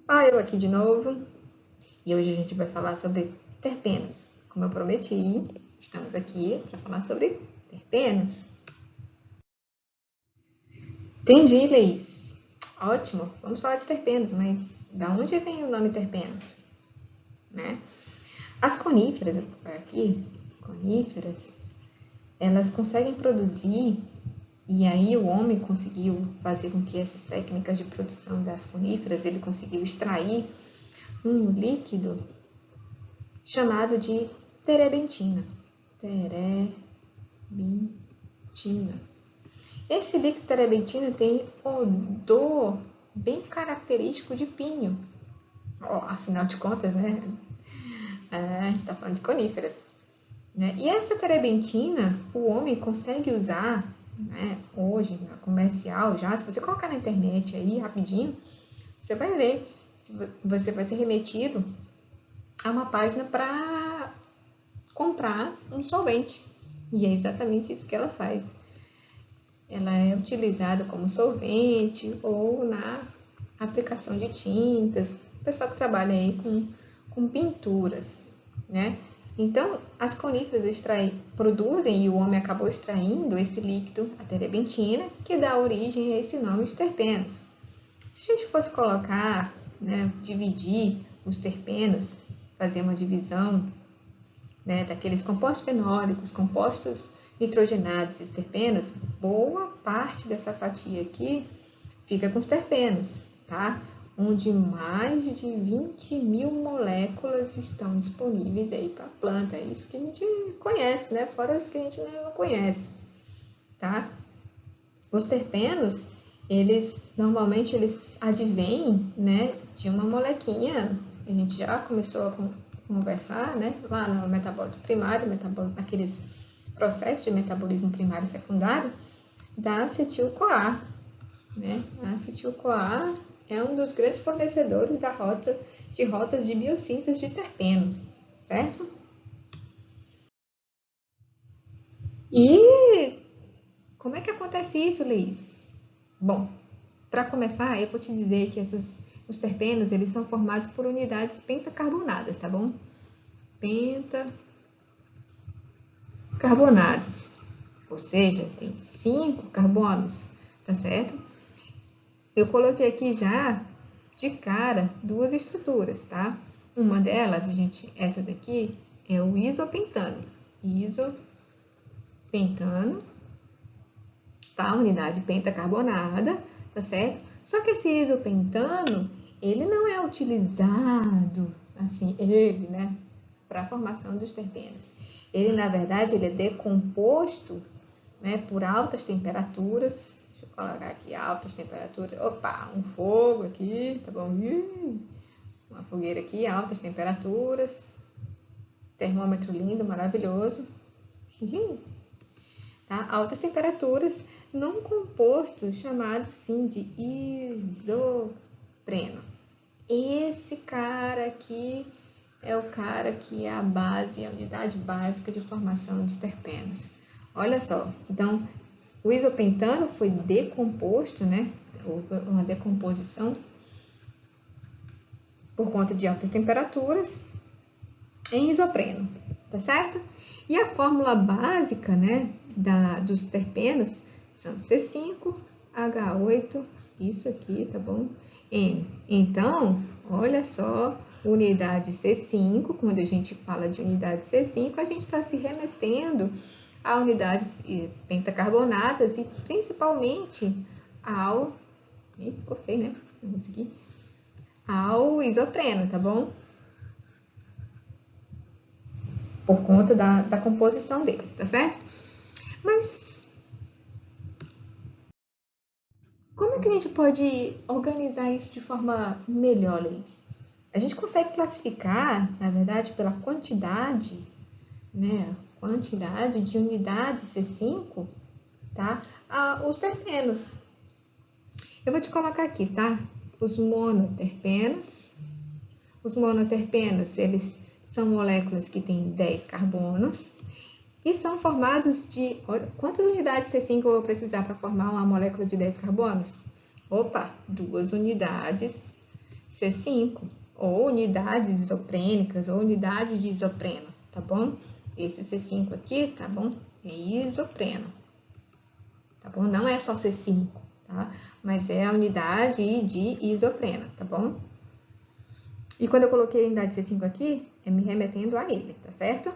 Olha eu aqui de novo, e hoje a gente vai falar sobre terpenos. Como eu prometi, estamos aqui para falar sobre terpenos. Entendi, Leís. Ótimo, vamos falar de terpenos, mas da onde vem o nome terpenos? Né? As coníferas, eu vou colocar aqui, coníferas, elas conseguem produzir, e aí o homem conseguiu fazer com que essas técnicas de produção das coníferas, ele conseguiu extrair um líquido chamado de terebentina. Terebentina. Esse líquido terebentina tem odor bem característico de pinho. Afinal de contas, né? A gente está falando de coníferas. Né? E essa terebentina, o homem consegue usar, né, hoje, na comercial já. Se você colocar na internet aí rapidinho, você vai ver. Você vai ser remetido a uma página para comprar um solvente. E é exatamente isso que ela faz. Ela é utilizada como solvente ou na aplicação de tintas, o pessoal que trabalha aí com pinturas, né? Então, as coníferas produzem, e o homem acabou extraindo esse líquido, a terebentina, que dá origem a esse nome de terpenos. Se a gente fosse colocar, né, dividir os terpenos, fazer uma divisão, né, daqueles compostos fenólicos, compostos nitrogenados e terpenos, boa parte dessa fatia aqui fica com os terpenos, tá? Onde mais de 20.000 moléculas estão disponíveis aí para a planta. É isso que a gente conhece, né? Fora os que a gente não conhece, tá? Os terpenos, normalmente eles advêm, né, de uma molequinha. A gente já começou a conversar, né, lá no metabólito primário, naqueles processos de metabolismo primário e secundário, da acetil-CoA, né? A acetil-CoA é um dos grandes fornecedores de rotas de biossíntese de terpenos, certo? E como é que acontece isso, Liz? Bom, para começar, eu vou te dizer que os terpenos, eles são formados por unidades pentacarbonadas, tá bom? Pentacarbonadas. Ou seja, tem 5 carbonos, tá certo? Eu coloquei aqui já de cara duas estruturas, tá? Uma delas, essa daqui é o isopentano. Isopentano, tá? Unidade pentacarbonada, tá certo? Só que esse isopentano, ele não é utilizado, assim, né, para a formação dos terpenos. Ele, na verdade, ele é decomposto, né, por altas temperaturas. Deixa eu colocar aqui altas temperaturas. Opa, um fogo aqui, tá bom? Uma fogueira aqui, altas temperaturas. Termômetro lindo, maravilhoso. Tá? Altas temperaturas num composto chamado sim de isopreno. Esse cara aqui é o cara que é a base, a unidade básica de formação dos terpenos. Olha só, então o isopentano foi decomposto, né? Houve uma decomposição por conta de altas temperaturas em isopreno, tá certo? E a fórmula básica, né, dos terpenos são C5H8, isso aqui, tá bom? N. Então, olha só, unidade C5, quando a gente fala de unidade C5, a gente está se remetendo a unidades pentacarbonadas e principalmente ao... ficou feio, né? Vamos aqui. Ao isopreno, tá bom? Por conta da composição deles, tá certo? Mas como é que a gente pode organizar isso de forma melhor, Liz? A gente consegue classificar, na verdade, pela quantidade, né? Quantidade de unidades C5, tá? Os terpenos. Eu vou te colocar aqui, tá? Os monoterpenos. Os monoterpenos, eles são moléculas que têm 10 carbonos e são formados de... Olha, quantas unidades C5 eu vou precisar para formar uma molécula de 10 carbonos? Opa, 2 unidades C5, ou unidades isoprênicas, ou unidade de isopreno, tá bom? Esse C5 aqui, tá bom? É isopreno, tá bom? Não é só C5, tá? Mas é a unidade de isopreno, tá bom? E quando eu coloquei a unidade C5 aqui, é me remetendo a ele, tá certo?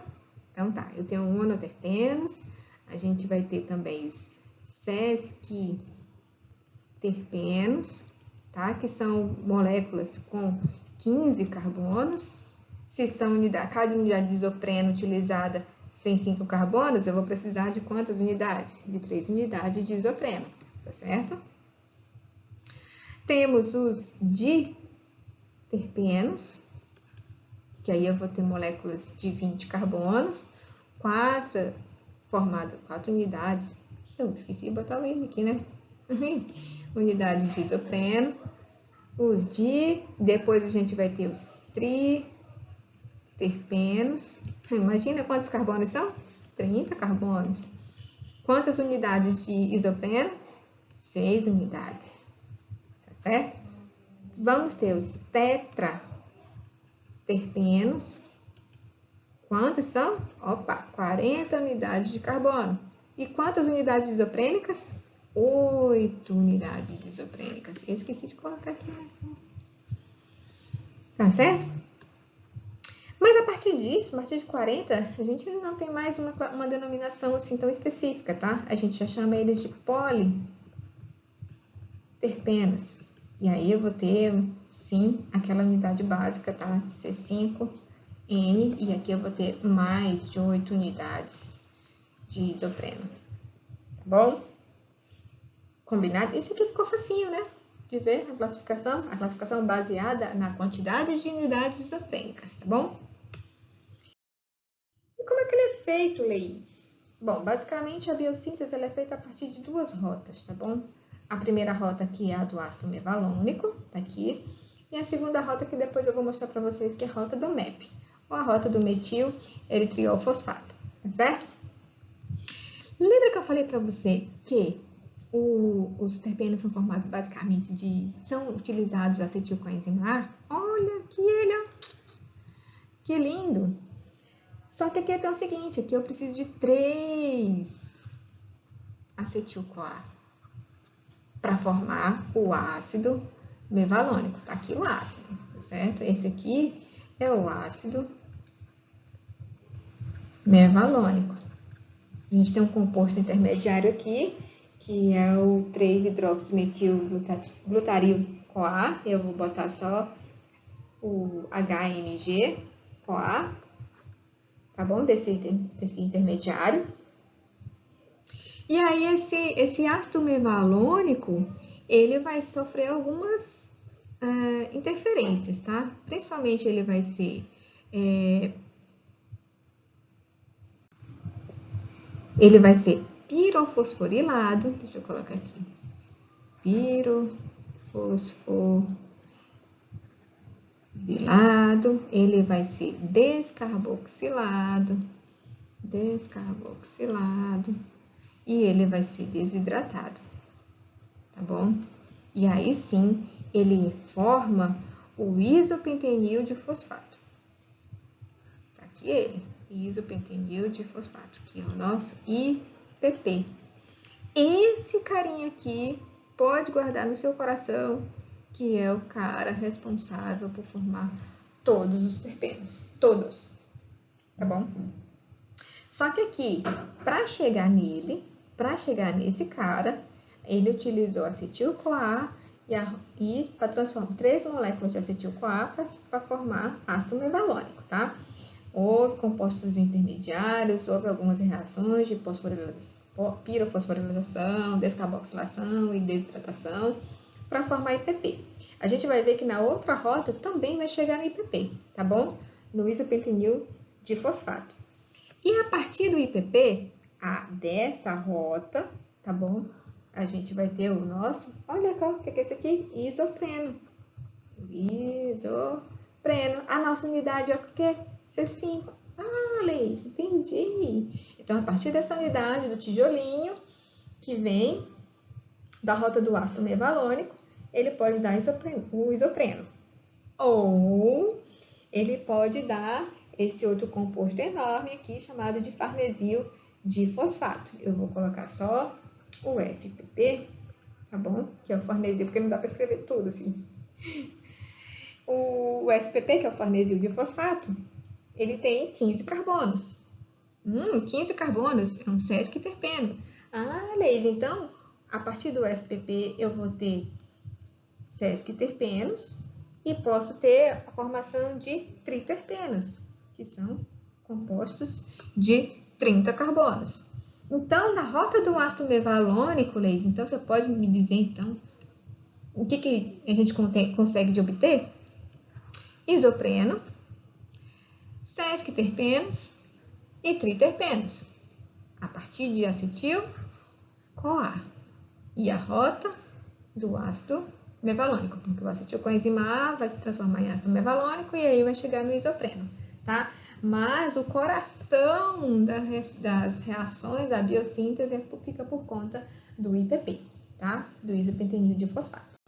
Então tá, eu tenho monoterpenos, a gente vai ter também os sesquiterpenos, tá? Que são moléculas com 15 carbonos. Se são cada unidade de isopreno utilizada tem 5 carbonos, eu vou precisar de quantas unidades? De 3 unidades de isopreno, tá certo? Temos os diterpenos, que aí eu vou ter moléculas de 20 carbonos, 4 unidades. Eu esqueci de botar o M aqui, né? Unidades de isopreno. Depois a gente vai ter os triterpenos. Imagina quantos carbonos são? 30 carbonos. Quantas unidades de isopreno? 6 unidades. Tá certo? Vamos ter os tetraterpenos. Quantos são? Opa, 40 unidades de carbono. E quantas unidades isoprênicas? 8 unidades isoprênicas. Eu esqueci de colocar aqui. Tá certo? Mas a partir disso, a partir de 40, a gente não tem mais uma denominação assim tão específica, tá? A gente já chama eles de politerpenos. E aí eu vou ter, sim, aquela unidade básica, tá? C5N, e aqui eu vou ter mais de 8 unidades de isopreno. Tá bom? Combinado? Isso aqui ficou facinho, né? De ver a classificação baseada na quantidade de unidades isoprênicas, tá bom? E como é que ele é feito, Leís? Bom, basicamente a biossíntese ela é feita a partir de 2 rotas, tá bom? A primeira rota aqui é a do ácido mevalônico, tá aqui. E a segunda rota que depois eu vou mostrar para vocês que é a rota do MEP, ou a rota do metil eritriolfosfato, tá certo? Lembra que eu falei para você que os terpenos são formados basicamente são utilizados acetilcoenzima A? Olha aqui ele, que lindo! Só que aqui é o seguinte, aqui eu preciso de 3 acetil-CoA para formar o ácido mevalônico. Tá aqui o ácido, tá certo? Esse aqui é o ácido mevalônico. A gente tem um composto intermediário aqui, que é o 3-hidroximetilglutaril-CoA. Eu vou botar só o HMG-CoA, tá bom? Desse intermediário. E aí, esse ácido mevalônico, ele vai sofrer algumas interferências, tá? Principalmente ele vai ser pirofosforilado, deixa eu colocar aqui, pirofosforilado, ele vai ser descarboxilado, e ele vai ser desidratado, tá bom? E aí sim, ele forma o isopentenil de fosfato. Tá aqui ele, isopentenil de fosfato, que é o nosso IPP. Esse carinha aqui pode guardar no seu coração, que é o cara responsável por formar todos os terpenos, todos, tá bom? Só que aqui, para chegar nesse cara, ele utilizou acetil-CoA e para transformar 3 moléculas de acetil-CoA para formar ácido mevalônico, tá? Houve compostos intermediários, houve algumas reações de pirofosforilação, descarboxilação e desidratação para formar IPP. A gente vai ver que na outra rota também vai chegar no IPP, tá bom? No isopentenil de fosfato. E a partir do IPP, dessa rota, tá bom? A gente vai ter o nosso, olha qual que é esse aqui? Isopreno. A nossa unidade é o quê? C5. Ah, Leís, entendi. Então, a partir dessa unidade do tijolinho, que vem da rota do ácido mevalônico, ele pode dar o isopreno. Ou ele pode dar esse outro composto enorme aqui, chamado de farnesil difosfato. Eu vou colocar só o FPP, tá bom? Que é o farnesil, porque não dá para escrever tudo assim. O FPP, que é o farnesil difosfato, ele tem 15 carbonos. 15 carbonos é um sesquiterpeno. Ah, Leis, então, a partir do FPP eu vou ter sesquiterpenos e posso ter a formação de triterpenos, que são compostos de 30 carbonos. Então, na rota do ácido mevalônico, Leis, então você pode me dizer, então, o que a gente consegue de obter? Isopreno, sesquiterpenos e triterpenos, a partir de acetil-CoA. E a rota do ácido mevalônico, porque o acetilcoenzima A vai se transformar em ácido mevalônico e aí vai chegar no isopreno, tá? Mas o coração das reações, a biossíntese, fica por conta do IPP, tá? Do isopentenil difosfato.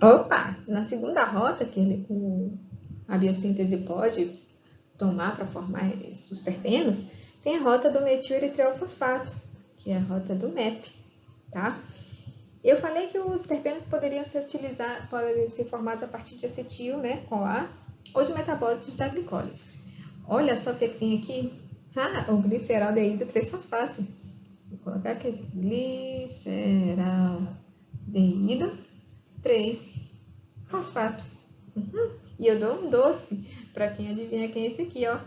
Opa! Na segunda rota que a biossíntese pode tomar para formar os terpenos, tem a rota do metileritrofosfato, que é a rota do MEP, tá? Eu falei que os terpenos podem ser formados a partir de acetil, né, CoA, ou de metabólitos da glicólise. Olha só o que tem aqui. O gliceraldeído 3-fosfato. Vou colocar aqui, gliceraldeído 3-fosfato. E eu dou um doce para quem adivinha quem é esse aqui, ó.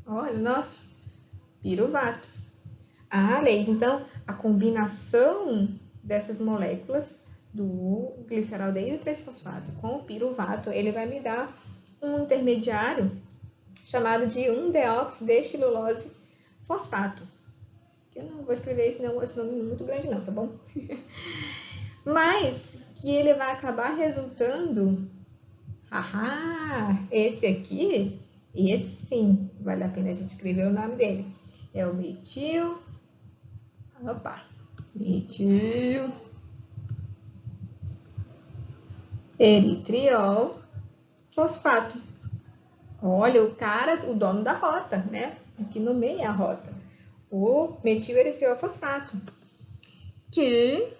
Olha o nosso piruvato. Leis, então, a combinação dessas moléculas do gliceraldeído 3-fosfato com o piruvato, ele vai me dar um intermediário chamado de 1-deoxidestilulose fosfato. Que eu não vou escrever esse nome muito grande não, tá bom? Mas que ele vai acabar resultando... esse aqui, esse sim, vale a pena a gente escrever o nome dele. É o metil eritriol fosfato. Olha, o cara, o dono da rota, né? Aqui no meio é a rota. O metileritriol fosfato. Que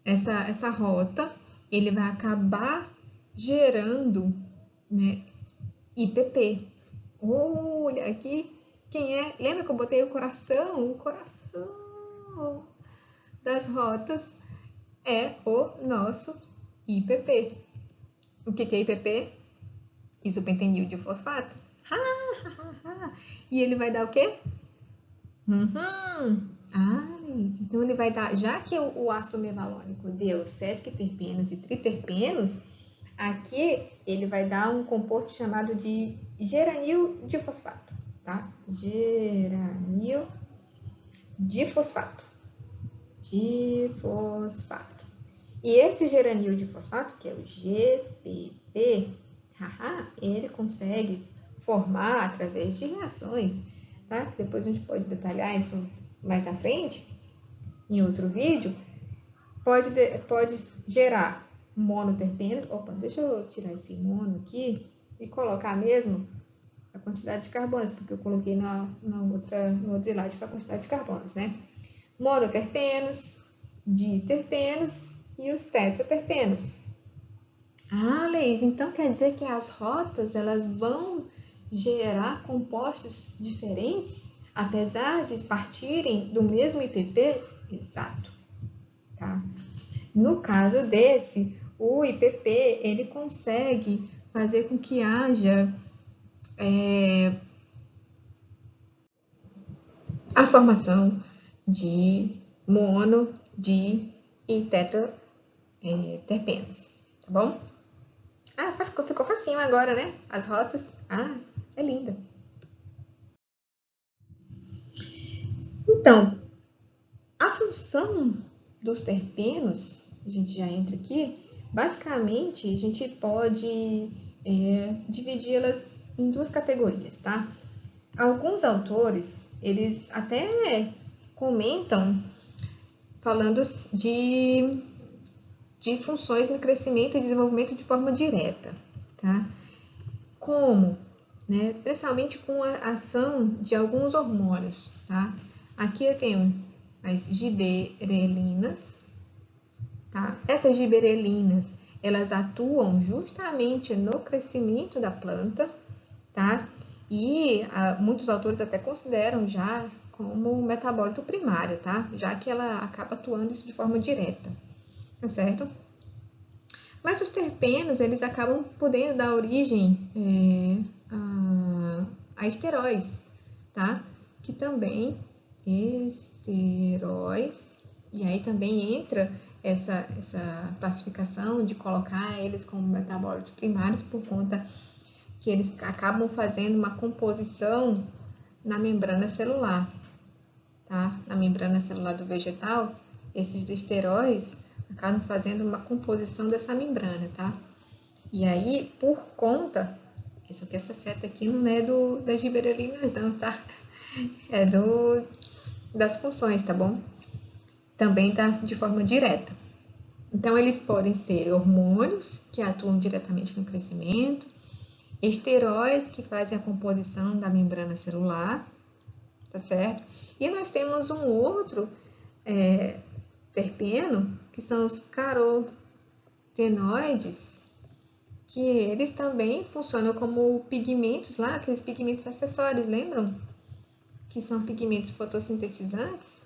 essa rota, ele vai acabar gerando, né, IPP. Olha aqui, quem é? Lembra que eu botei o coração? O coração das rotas é o nosso IPP. O que é IPP? Isopentenil difosfato. E ele vai dar o quê? Então ele vai dar, já que o ácido mevalônico deu sesquiterpenos e triterpenos, aqui ele vai dar um composto chamado de geranil difosfato, tá? Geranil difosfato. E esse geranil difosfato, que é o GPP, ele consegue formar através de reações, tá? Depois a gente pode detalhar isso mais à frente, em outro vídeo. Pode gerar monoterpenos. Opa, deixa eu tirar esse mono aqui e colocar mesmo a quantidade de carbonos, porque eu coloquei no outro slide para a quantidade de carbonos, né? Monoterpenos, diterpenos e os tetraterpenos. Leis, então quer dizer que as rotas elas vão gerar compostos diferentes, apesar de partirem do mesmo IPP? Exato. Tá? No caso desse, o IPP ele consegue fazer com que haja a formação de mono, di e tetraterpenos, tá bom? Ficou facinho agora, né? As rotas. É linda. Então, a função dos terpenos, a gente já entra aqui, basicamente a gente pode dividi-las em duas categorias, tá? Alguns autores, eles até comentam falando de de funções no crescimento e desenvolvimento de forma direta, tá? Como? Né? Principalmente com a ação de alguns hormônios, tá? Aqui eu tenho as giberelinas, tá? Essas giberelinas, elas atuam justamente no crescimento da planta, tá? E muitos autores até consideram já como um metabólito primário, tá? Já que ela acaba atuando isso de forma direta, tá certo? Mas os terpenos, eles acabam podendo dar origem a esteróis, tá? Que também, esteróis, e aí também entra essa classificação de colocar eles como metabólitos primários por conta que eles acabam fazendo uma composição na membrana celular, tá? Na membrana celular do vegetal, esses esteróis acabam fazendo uma composição dessa membrana, tá? E aí, por conta, isso que essa seta aqui não é das giberelinas não, tá? É das funções, tá bom? Também tá de forma direta. Então, eles podem ser hormônios que atuam diretamente no crescimento, esteróis que fazem a composição da membrana celular, tá certo? E nós temos um outro terpeno, que são os carotenoides, que eles também funcionam como pigmentos lá, aqueles pigmentos acessórios, lembram? Que são pigmentos fotossintetizantes,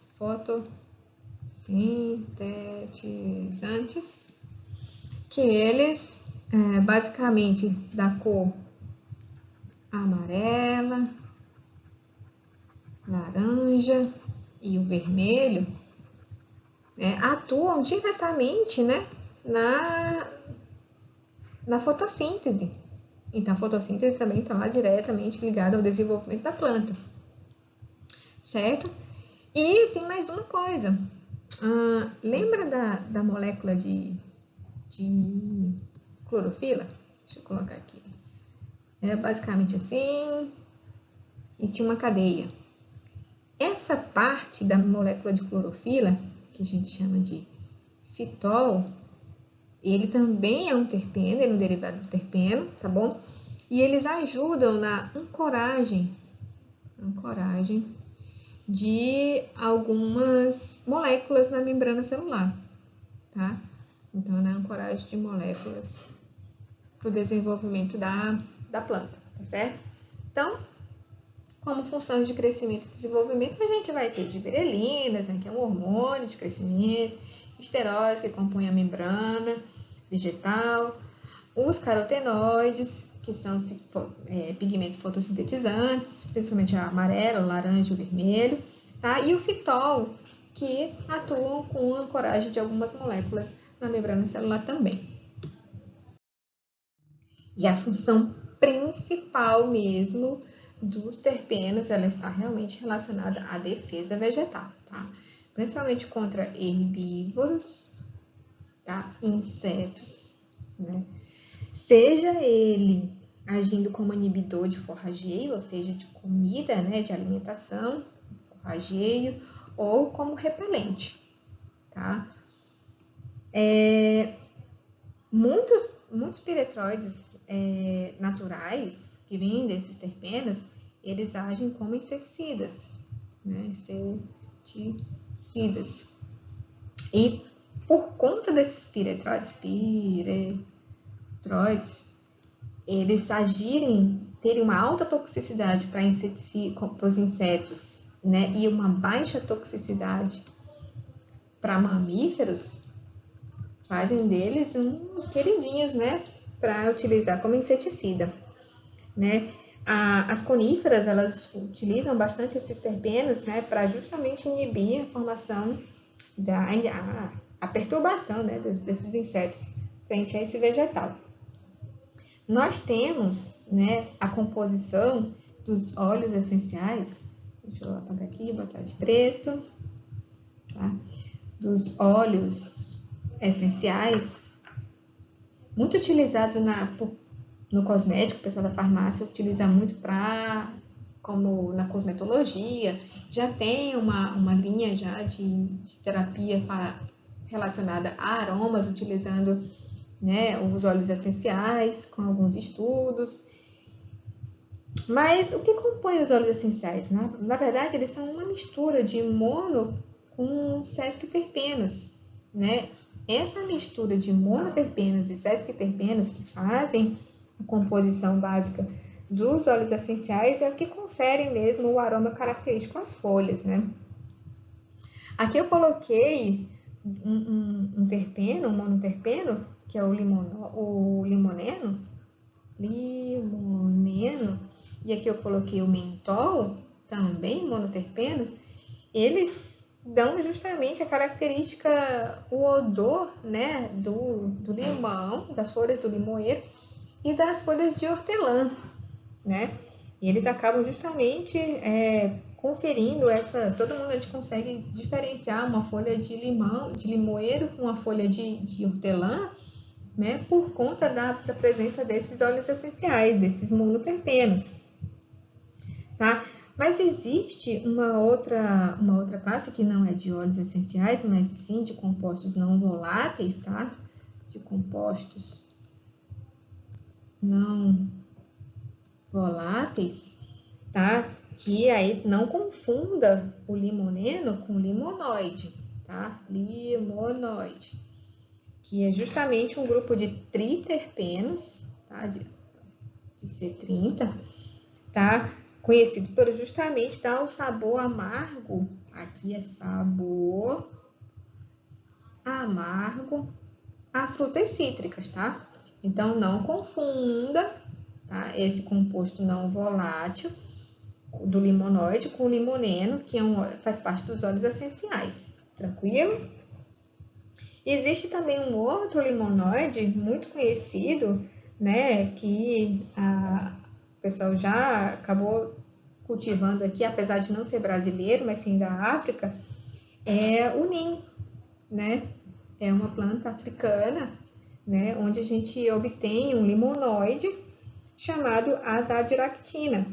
que eles basicamente da cor amarela, laranja e o vermelho, atuam diretamente, né, na fotossíntese. Então, a fotossíntese também está lá diretamente ligada ao desenvolvimento da planta, certo? E tem mais uma coisa. Lembra da molécula de clorofila? Deixa eu colocar aqui. É basicamente assim, e tinha uma cadeia. Essa parte da molécula de clorofila, que a gente chama de fitol, ele também é um terpeno, ele é um derivado do terpeno, tá bom? E eles ajudam na ancoragem de algumas moléculas na membrana celular, tá? Então, na ancoragem de moléculas para o desenvolvimento da planta, tá certo? Então, como função de crescimento e desenvolvimento, a gente vai ter giberelinas, né, que é um hormônio de crescimento, esteróides, que compõem a membrana vegetal, os carotenoides, que são pigmentos fotossintetizantes, principalmente a amarelo, o laranja e o vermelho, tá? E o fitol, que atuam com a ancoragem de algumas moléculas na membrana celular também. E a função principal mesmo dos terpenos, ela está realmente relacionada à defesa vegetal, tá? Principalmente contra herbívoros, tá? Insetos, né? Seja ele agindo como inibidor de forrageio, ou seja, de comida, né, de alimentação, forrageio, ou como repelente, tá? Muitos piretroides naturais que vêm desses terpenos, eles agem como inseticidas, né? Inseticidas. E por conta desses piretroides, eles terem uma alta toxicidade para os insetos, né? E uma baixa toxicidade para mamíferos, fazem deles uns queridinhos, né? Para utilizar como inseticida, né? As coníferas, elas utilizam bastante esses terpenos, né? Para justamente inibir a formação a perturbação, né? Desses insetos frente a esse vegetal. Nós temos, né? A composição dos óleos essenciais. Deixa eu apagar aqui e botar de preto, tá? Dos óleos essenciais, muito utilizado no cosmético, o pessoal da farmácia utiliza muito como na cosmetologia, já tem uma linha já de terapia relacionada a aromas, utilizando, né, os óleos essenciais, com alguns estudos. Mas o que compõe os óleos essenciais? Na verdade, eles são uma mistura de mono com sesquiterpenos, né? Essa mistura de monoterpenos e sesquiterpenos que fazem a composição básica dos óleos essenciais é o que confere mesmo o aroma característico às folhas, né? Aqui eu coloquei um terpeno, um monoterpeno, que é o limoneno, e aqui eu coloquei o mentol, também monoterpenos. Eles dão justamente a característica, o odor, né, do limão, das folhas do limoeiro e das folhas de hortelã, né? E eles acabam justamente conferindo essa. Todo mundo a gente consegue diferenciar uma folha de limão, de limoeiro, com uma folha de hortelã, né? Por conta da presença desses óleos essenciais, desses monoterpenos, tá? Mas existe uma outra classe que não é de óleos essenciais, mas sim de compostos não voláteis, tá? De compostos não voláteis, tá? Que aí não confunda o limoneno com limonoide, tá? Limonoide, que é justamente um grupo de triterpenos, tá? De C30, tá? Conhecido por justamente dar o sabor amargo. Aqui é sabor amargo a frutas cítricas, tá? Então, não confunda, tá? Esse composto não volátil do limonoide com o limoneno, que faz parte dos óleos essenciais. Tranquilo? Existe também um outro limonoide muito conhecido, né? Que o pessoal já acabou cultivando aqui, apesar de não ser brasileiro, mas sim da África, é o nim, né? É uma planta africana, né? Onde a gente obtém um limonoide chamado azadiractina,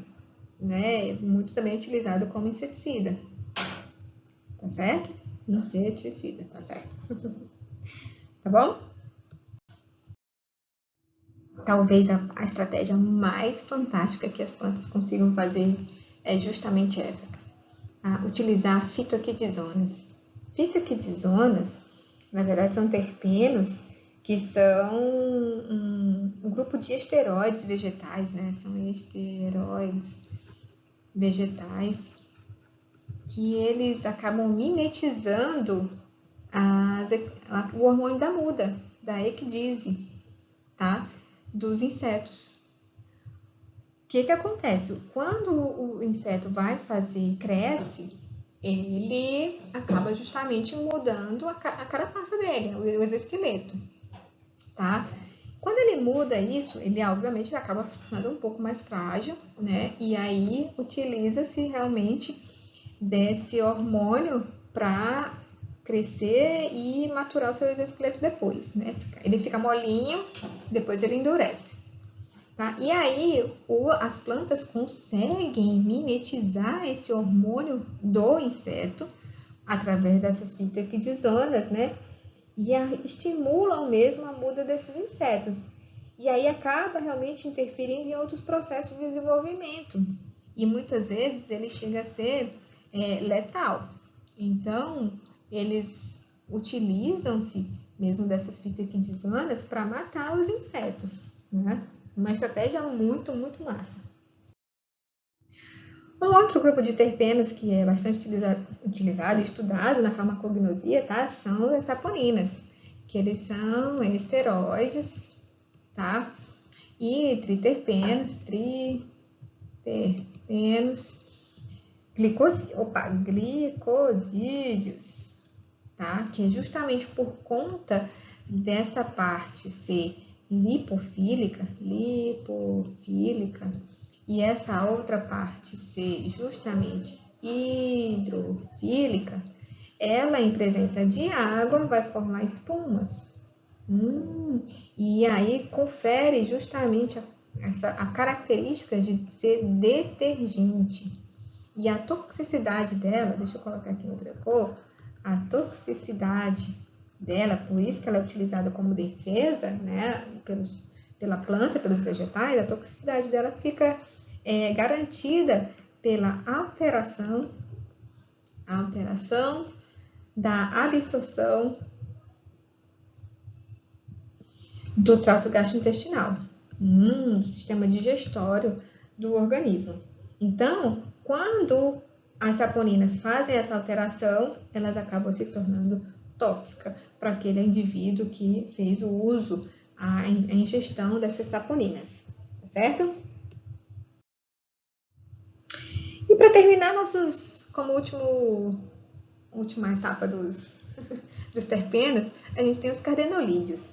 né? Muito também utilizado como inseticida, tá certo? Inseticida, tá certo? Tá bom? Talvez a estratégia mais fantástica que as plantas consigam fazer é justamente essa, utilizar fitoquidizonas. Fitoquidizonas, na verdade, são terpenos que são um grupo de esteroides vegetais, né? São esteroides vegetais que eles acabam mimetizando o hormônio da muda, da ecdise, tá? Dos insetos. O que acontece? Quando o inseto cresce, ele acaba justamente mudando a carapaça dele, o exoesqueleto, tá? Quando ele muda isso, ele obviamente acaba ficando um pouco mais frágil, né? E aí utiliza-se realmente desse hormônio para crescer e maturar o seu exoesqueleto depois, né? Ele fica molinho, depois ele endurece. Tá? E aí, as plantas conseguem mimetizar esse hormônio do inseto através dessas fitoquidizonas, né? E estimulam mesmo a muda desses insetos. E aí acaba realmente interferindo em outros processos de desenvolvimento. E muitas vezes ele chega a ser letal. Então, eles utilizam-se mesmo dessas fitoquidizonas para matar os insetos, né? Uma estratégia muito, muito massa. Um outro grupo de terpenos que é bastante utilizado e estudado na farmacognosia, tá? São as saponinas, que eles são esteroides, tá? E triterpenos, glicosídeos, tá? Que é justamente por conta dessa parte ser lipofílica, e essa outra parte ser justamente hidrofílica, ela em presença de água vai formar espumas. E aí confere justamente a característica de ser detergente. E a toxicidade dela, deixa eu colocar aqui em outra cor, a toxicidade dela, por isso que ela é utilizada como defesa, né, pela planta, pelos vegetais, a toxicidade dela fica garantida pela alteração da absorção do trato gastrointestinal, do sistema digestório do organismo. Então, quando as saponinas fazem essa alteração, elas acabam se tornando tóxicas para aquele indivíduo que fez o uso, a ingestão dessas saponinas, tá certo? E para terminar, como última etapa dos terpenos, a gente tem os cardenolídeos.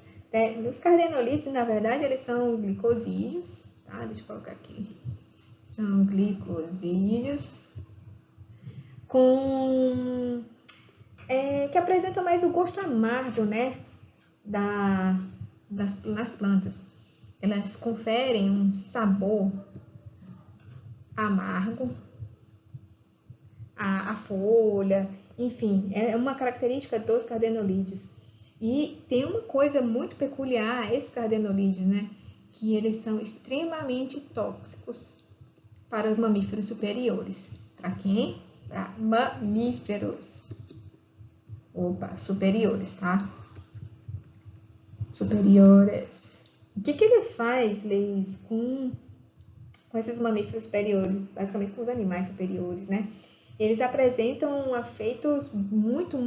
Os cardenolídeos, na verdade, eles são glicosídeos, tá? Deixa eu colocar aqui. São glicosídeos que apresentam mais o gosto amargo, né? Nas plantas. Elas conferem um sabor amargo à folha, enfim, é uma característica dos cardenolídeos. E tem uma coisa muito peculiar a esses cardenolídeos, né? Que eles são extremamente tóxicos para os mamíferos superiores. Para quem? Para mamíferos. Opa, superiores, tá? Superiores. O que ele faz, Leis, com esses mamíferos superiores? Basicamente com os animais superiores, né? Eles apresentam efeitos muito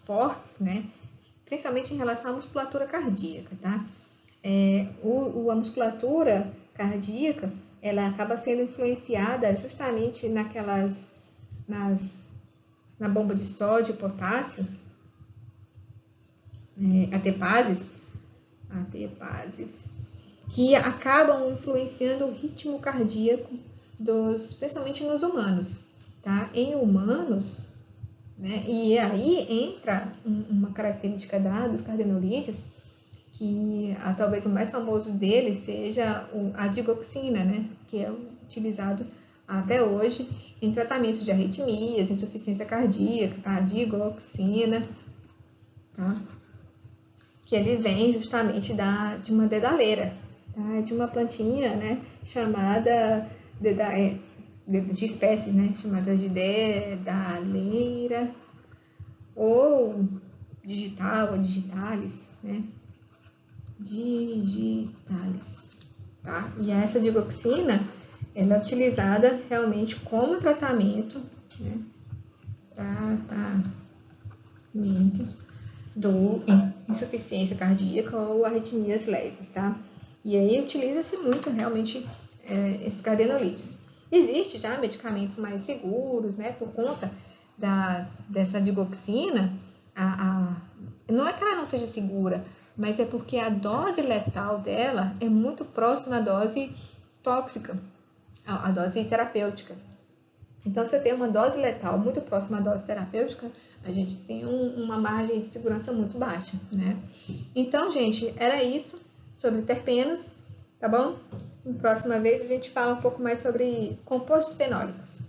fortes, né? Principalmente em relação à musculatura cardíaca, tá? A musculatura cardíaca, ela acaba sendo influenciada justamente na bomba de sódio e potássio, ATPases, que acabam influenciando o ritmo cardíaco principalmente nos humanos, tá? Em humanos, né? E aí entra uma característica dos cardenolídeos, que talvez o mais famoso dele seja a digoxina, né? Que é utilizado até hoje em tratamentos de arritmias, insuficiência cardíaca, tá? A digoxina, tá? Que ele vem justamente de uma dedaleira, tá? De uma plantinha, né? Chamada de espécies, né? Chamadas de dedaleira ou digital ou digitalis, né? Digitalis, tá? E essa digoxina, ela é utilizada realmente como tratamento, né? Tratamento do insuficiência cardíaca ou arritmias leves, tá? E aí utiliza-se muito realmente esses cardenolídeos. Existe já medicamentos mais seguros, né? Por conta dessa digoxina, não é que ela não seja segura, mas é porque a dose letal dela é muito próxima à dose tóxica, à dose terapêutica. Então, se eu tenho uma dose letal muito próxima à dose terapêutica, a gente tem uma margem de segurança muito baixa, né? Então, gente, era isso sobre terpenos, tá bom? Na próxima vez a gente fala um pouco mais sobre compostos fenólicos.